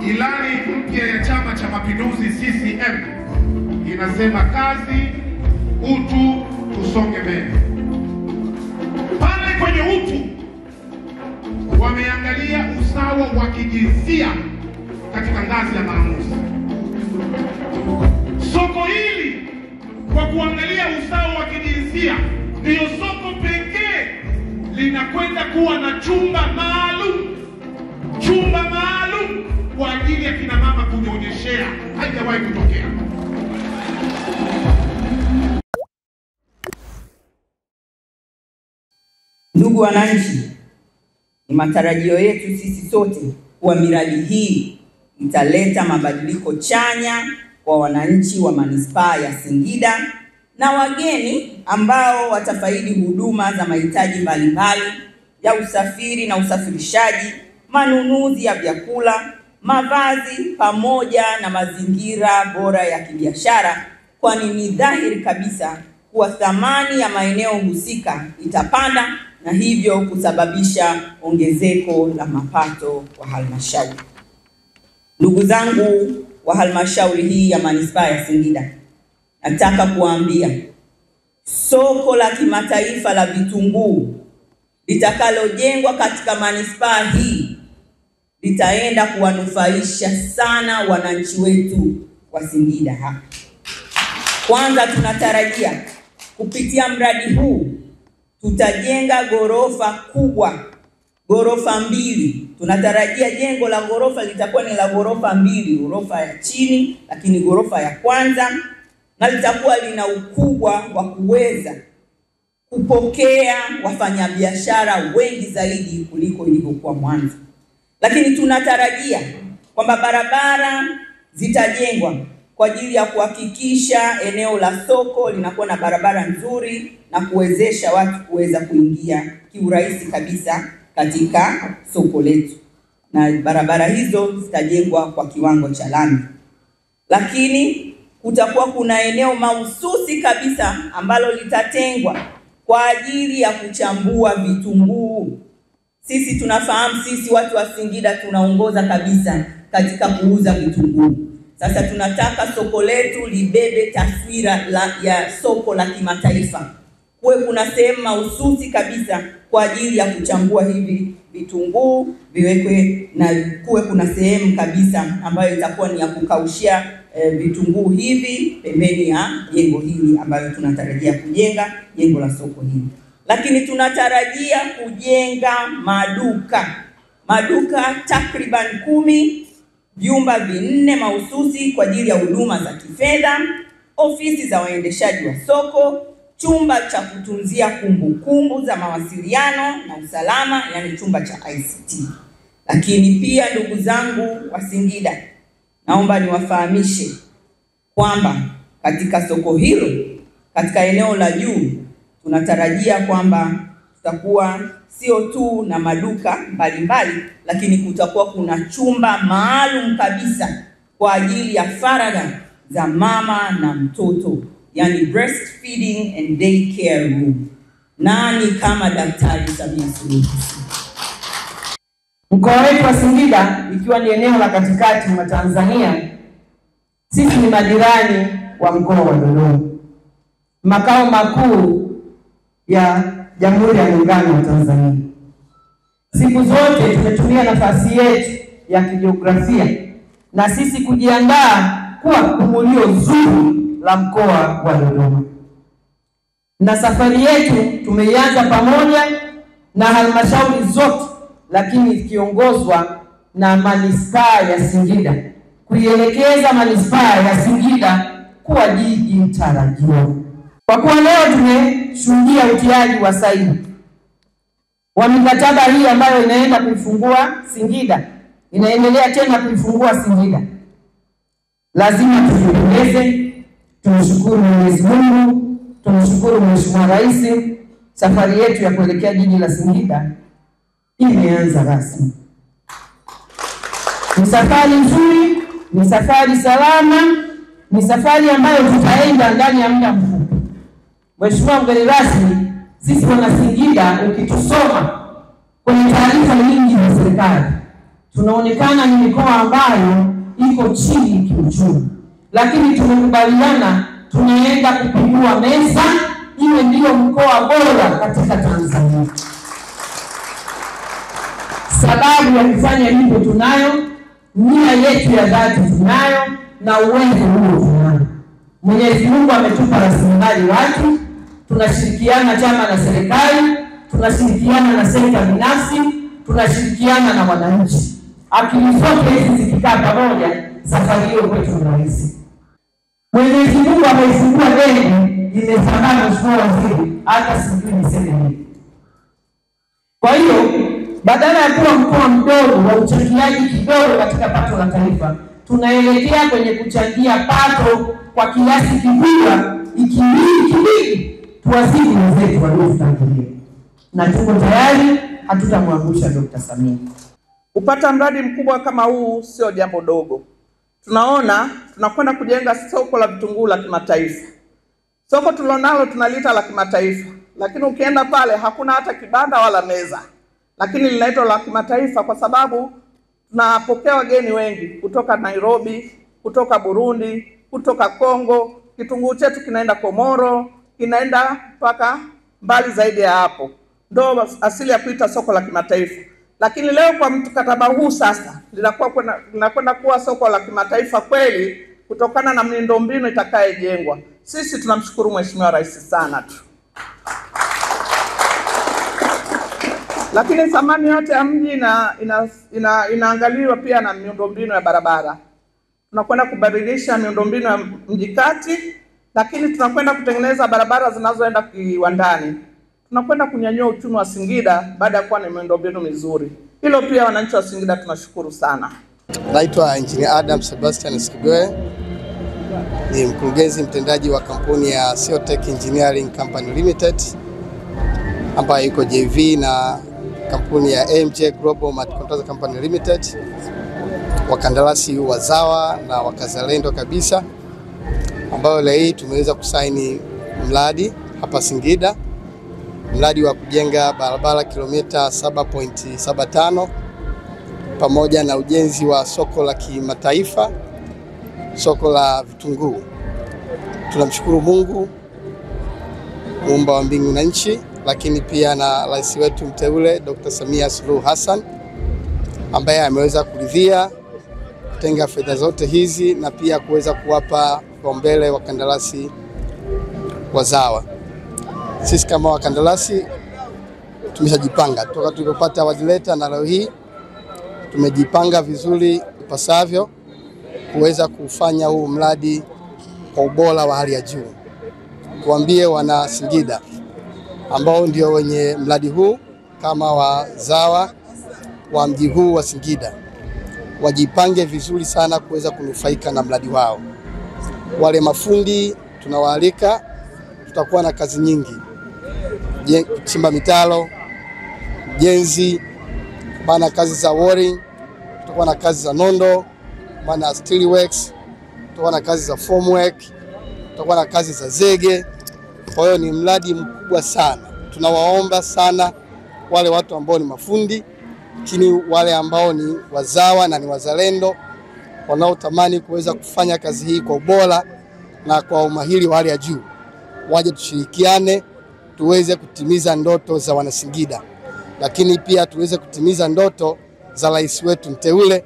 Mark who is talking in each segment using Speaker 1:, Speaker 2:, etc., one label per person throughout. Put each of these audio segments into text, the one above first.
Speaker 1: Ilani mpya ya Chama cha Mapinduzi CCM inasema kazi, utu, tusonge mbele. Pale kwenye utu wameangalia usawa wa kijinsia katika ngazi ya maamuzi. Soko hili kwa kuangalia usawa wa kijinsia ndio soko pekee linakwenda kuwa na chumba maalum kwa ajili ya kina mama kujionyeshea. Haijawahi kutokea.
Speaker 2: Ndugu wananchi, ni matarajio yetu sisi sote kuwa miradi hii italeta mabadiliko chanya kwa wananchi wa manispaa ya Singida na wageni ambao watafaidi huduma za mahitaji mbalimbali ya usafiri na usafirishaji, manunuzi ya vyakula, mavazi pamoja na mazingira bora ya kibiashara, kwani ni dhahiri kabisa kuwa thamani ya maeneo husika itapanda na hivyo kusababisha ongezeko la mapato kwa halmashauri. Ndugu zangu wa halmashauri hii ya manispaa ya Singida, nataka kuambia soko la kimataifa la vitunguu litakalojengwa katika manispaa hii litaenda kuwanufaisha sana wananchi wetu wa Singida hapa. Kwanza tunatarajia kupitia mradi huu tutajenga ghorofa kubwa, ghorofa 2. Tunatarajia jengo la ghorofa litakuwa ni la ghorofa 2, ghorofa ya chini lakini ghorofa ya kwanza, na litakuwa lina ukubwa wa kuweza kupokea wafanyabiashara wengi zaidi kuliko ilivyokuwa mwanzo. Lakini tunatarajia kwamba barabara zitajengwa kwa ajili ya kuhakikisha eneo la soko linakuwa na barabara nzuri na kuwezesha watu kuweza kuingia kiurahisi kabisa katika soko letu. Na barabara hizo zitajengwa kwa kiwango cha lami. Lakini kutakuwa kuna eneo mahususi kabisa ambalo litatengwa kwa ajili ya kuchambua vitunguu. Sisi tunafahamu, sisi watu wa Singida tunaongoza kabisa katika kuuza vitunguu. Sasa tunataka soko letu libebe taswira ya soko la kimataifa. Kuwe kuna sehemu mahususi kabisa kwa ajili ya kuchambua hivi vitunguu, viwekwe na kuwe kuna sehemu kabisa ambayo itakuwa ni ya kukaushia vitunguu hivi pembeni ya jengo hili ambayo tunatarajia kujenga, jengo la soko hili. Lakini tunatarajia kujenga maduka takriban 10, vyumba 4 mahususi kwa ajili ya huduma za kifedha, ofisi za waendeshaji wa soko, chumba cha kutunzia kumbukumbu za mawasiliano na usalama, yani chumba cha ICT. Lakini pia ndugu zangu wa Singida, naomba niwafahamishe kwamba katika soko hilo, katika eneo la juu, tunatarajia kwamba tutakuwa sio tu na maduka mbalimbali, lakini kutakuwa kuna chumba maalum kabisa kwa ajili ya faragha za mama na mtoto, yani breastfeeding and daycare room. Nani kama Daktari Samia Suluhu Hassan?
Speaker 3: Mkoa wetu wa Singida ikiwa ni eneo la katikati mwa Tanzania, sisi ni majirani wa mkoa wa Dodoma, makao makuu ya Jamhuri ya Muungano wa Tanzania. Siku zote tumetumia nafasi yetu ya kijiografia na sisi kujiandaa kuwa kumulio zuri la mkoa wa Dodoma. Na safari yetu tumeianza pamoja na halmashauri zote, lakini ikiongozwa na manispaa ya Singida, kuielekeza manispaa ya Singida kuwa jiji mtarajiwa. Kwa kuwa leo tumeshuhudia utiaji wa saini wa mikataba hii ambayo inaenda kuifungua Singida, inaendelea tena kuifungua Singida, lazima tujipongeze, tumshukuru Mwenyezi Mungu, tumshukuru Mheshimiwa Rais. Safari yetu ya kuelekea jiji la Singida imeanza rasmi. Ni safari nzuri, ni safari salama, ni safari ambayo tutaenda ndani ya muda mfupi. Mheshimiwa mgeni rasmi, sisi wana Singida ukitusoma kwenye taarifa nyingi za serikali, tunaonekana ni mikoa ambayo iko chini kiuchumi, lakini tumekubaliana tunaenda kupindua meza, iwe ndio mkoa bora katika Tanzania. Sababu ya kufanya hivyo tunayo, nia yetu ya dhati tunayo, na uwezo huo tunayo. Mwenyezi Mungu ametupa rasilimali watu, tunashirikiana chama na serikali, tunashirikiana na sekta binafsi, tunashirikiana na wananchi. Akili zote hizi zikikaa pamoja, safari hiyo kwetu ni rahisi. Mwenyezi Mungu ameifungua deni, imesambaa Mheshimiwa Waziri, hata sijui niseme nini. Kwa hiyo badala ya kuwa mkoa mdogo wa uchangiaji kidogo katika pato la taifa, tunaelekea kwenye kuchangia pato kwa kiasi kikubwa, ikibidi tuwazidi wenzetu waliotangulia, na tuko tayari, hatutamwangusha Dr. Samia.
Speaker 4: Kupata mradi mkubwa kama huu sio jambo dogo. Tunaona tunakwenda kujenga soko la vitunguu la kimataifa. Soko tulionalo tunalita la kimataifa, lakini ukienda pale hakuna hata kibanda wala meza. Lakini linaitwa la kimataifa kwa sababu tunapokea wageni wengi kutoka Nairobi, kutoka Burundi, kutoka Kongo. Kitunguu chetu kinaenda Komoro, kinaenda mpaka mbali zaidi ya hapo. Ndio asili ya kuita soko la kimataifa. Lakini leo kwa mkataba huu sasa linakwenda kuwa soko la kimataifa kweli, kutokana na miundombinu itakayojengwa. Sisi tunamshukuru Mheshimiwa Rais sana tu. Lakini thamani yote ya mji inaangaliwa pia na miundombinu ya barabara. Tunakwenda kubadilisha miundombinu ya mji kati, lakini tunakwenda kutengeneza barabara zinazoenda kiwandani. Tunakwenda kunyanyua uchumi wa Singida baada ya kuwa na miundombinu mizuri. Hilo pia wananchi wa Singida tunashukuru sana.
Speaker 5: Naitwa Engineer Adam Sebastian Sikigwe, ni mkurugenzi mtendaji wa kampuni ya Siotech Engineering Company Limited ambayo iko JV na kampuni ya AMJ Global Multi-Contractor Company Limited, wakandarasi wazawa na wakazalendo kabisa, ambao leo hii tumeweza kusaini mradi hapa Singida, mradi wa kujenga barabara kilomita 7.75 pamoja na ujenzi wa soko la kimataifa, soko la vitunguu. Tunamshukuru Mungu muumba wa mbingu na nchi, lakini pia na rais wetu mteule Dr. Samia Suluhu Hassan ambaye ameweza kuridhia kutenga fedha zote hizi na pia kuweza kuwapa kipaumbele wakandarasi wazawa. Sisi kama wakandarasi tumeshajipanga toka tulipopata award letter, na leo hii tumejipanga vizuri ipasavyo kuweza kufanya huu mradi kwa ubora wa hali ya juu. Kuambie wana Singida ambao ndio wenye mradi huu kama wazawa wa mji huu wa Singida, wajipange vizuri sana kuweza kunufaika na mradi wao. Wale mafundi tunawaalika, tutakuwa na kazi nyingi: kuchimba mitaro, ujenzi, bana kazi za wiring, tutakuwa na kazi za nondo, bana steel works, tutakuwa na kazi za formwork, tutakuwa na kazi za zege. Kwa hiyo ni mradi mkubwa sana. Tunawaomba sana wale watu ambao ni mafundi, lakini wale ambao ni wazawa na ni wazalendo wanaotamani kuweza kufanya kazi hii kwa ubora na kwa umahiri wa hali ya juu, waje tushirikiane tuweze kutimiza ndoto za Wanasingida, lakini pia tuweze kutimiza ndoto za rais wetu mteule,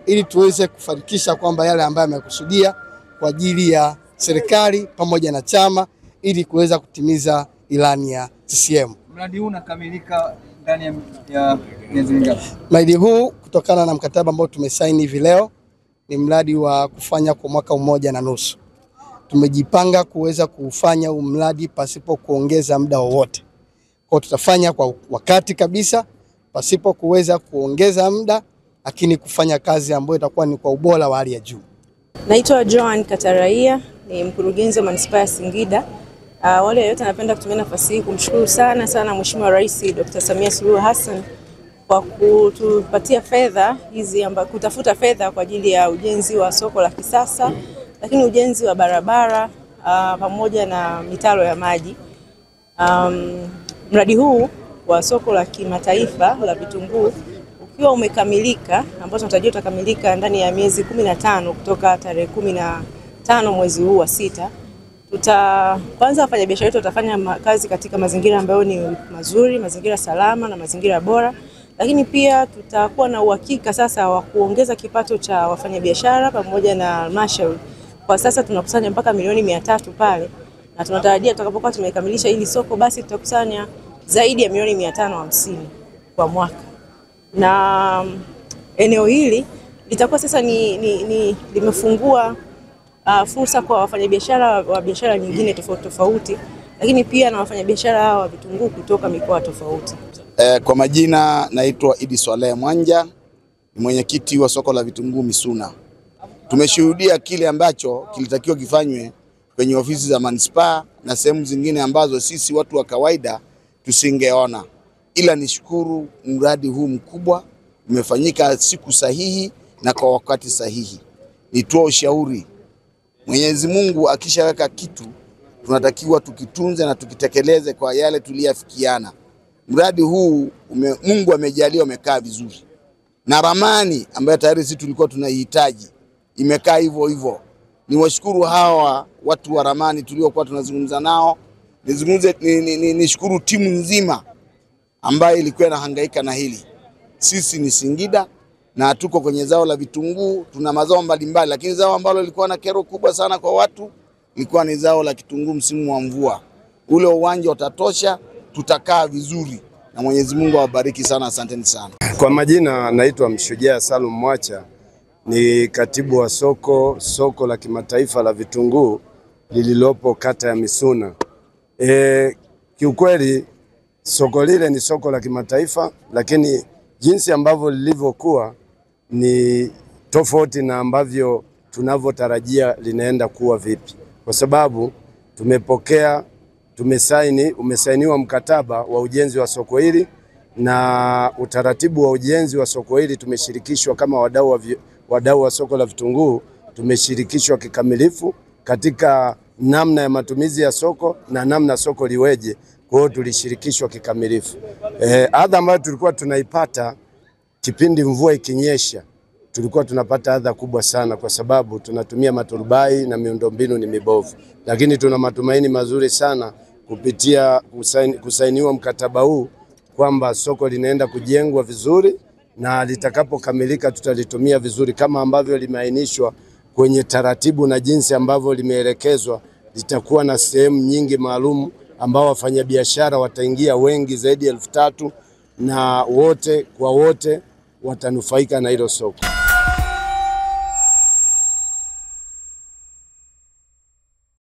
Speaker 5: ili tuweze kufanikisha kwamba yale ambayo amekusudia kwa ajili ya serikali pamoja na chama, ili kuweza kutimiza ilani ya CCM.
Speaker 6: Mradi huu unakamilika ndani ya miezi mingapi?
Speaker 5: Mradi huu kutokana na mkataba ambao tumesaini hivi leo ni mradi wa kufanya kwa mwaka 1.5. Tumejipanga kuweza kufanya huu mradi pasipo kuongeza muda wowote. Kwa tutafanya kwa wakati kabisa pasipo kuweza kuongeza muda, lakini kufanya kazi ambayo itakuwa ni kwa ubora wa hali ya juu.
Speaker 7: Naitwa Joan Kataraia, ni mkurugenzi wa Manispaa ya Singida. Wale yote napenda kutumia nafasi hii kumshukuru sana Mheshimiwa Rais Dr. Samia Suluhu Hassan kwa kutupatia fedha hizi, kutafuta fedha kwa ajili ya ujenzi wa soko la kisasa, lakini ujenzi wa barabara pamoja na mitaro ya maji. Mradi huu wa soko la kimataifa la vitunguu ukiwa umekamilika, ambao tunatarajia utakamilika ndani ya miezi 15 kutoka tarehe 15 mwezi huu wa 6, kwanza wafanyabiashara wetu watafanya kazi katika mazingira ambayo ni mazuri, mazingira salama na mazingira bora. Lakini pia tutakuwa na uhakika sasa wa kuongeza kipato cha wafanyabiashara pamoja na halmashauri. Kwa sasa tunakusanya mpaka milioni 300 pale, na tunatarajia tutakapokuwa tumekamilisha hili soko basi tutakusanya zaidi ya milioni 550 kwa mwaka. Na eneo hili litakuwa sasa limefungua fursa kwa wafanyabiashara wa biashara nyingine tofauti, lakini pia na wafanyabiashara wa vitunguu kutoka mikoa tofauti.
Speaker 8: Kwa majina naitwa Idi Swaleh Mwanja, ni mwenyekiti wa soko la vitunguu Misuna. Tumeshuhudia kile ambacho kilitakiwa kifanywe kwenye ofisi za manispaa na sehemu zingine ambazo sisi watu wa kawaida tusingeona. Ila nishukuru mradi huu mkubwa umefanyika siku sahihi na kwa wakati sahihi. Nitoa ushauri, Mwenyezi Mungu akishaweka kitu tunatakiwa tukitunze na tukitekeleze kwa yale tuliyafikiana. Mradi huu Mungu amejalia umekaa vizuri, na ramani ambayo tayari sisi tulikuwa tunahitaji imekaa hivyo hivyo. Niwashukuru hawa watu wa ramani tuliokuwa tunazungumza nao. Nishukuru timu nzima ambayo ilikuwa inahangaika na hili. Sisi ni Singida na tuko kwenye zao la vitunguu, tuna mazao mbalimbali, lakini zao ambalo lilikuwa na kero kubwa sana kwa watu ilikuwa ni zao la kitunguu msimu wa mvua. Ule uwanja utatosha, tutakaa vizuri na Mwenyezi Mungu awabariki sana. Asanteni sana.
Speaker 9: Kwa majina naitwa Mshujaa Salum Mwacha, ni katibu wa soko la kimataifa la vitunguu lililopo kata ya Misuna. Kiukweli soko lile ni soko la kimataifa, lakini jinsi ambavyo lilivyokuwa ni tofauti na ambavyo tunavyotarajia linaenda kuwa vipi, kwa sababu umesainiwa mkataba wa ujenzi wa soko hili, na utaratibu wa ujenzi wa soko hili tumeshirikishwa kama wadau wa soko la vitunguu, tumeshirikishwa kikamilifu katika namna ya matumizi ya soko na namna soko liweje. Kwa hiyo tulishirikishwa kikamilifu. Adha ambayo tulikuwa tunaipata kipindi mvua ikinyesha, tulikuwa tunapata adha kubwa sana kwa sababu tunatumia maturubai na miundombinu ni mibovu. Lakini tuna matumaini mazuri sana kupitia kusainiwa mkataba huu kwamba soko linaenda kujengwa vizuri, na litakapokamilika tutalitumia vizuri kama ambavyo limeainishwa kwenye taratibu na jinsi ambavyo limeelekezwa. Litakuwa na sehemu nyingi maalum ambao wafanyabiashara wataingia wengi zaidi ya 3,000 na wote watanufaika na hilo soko.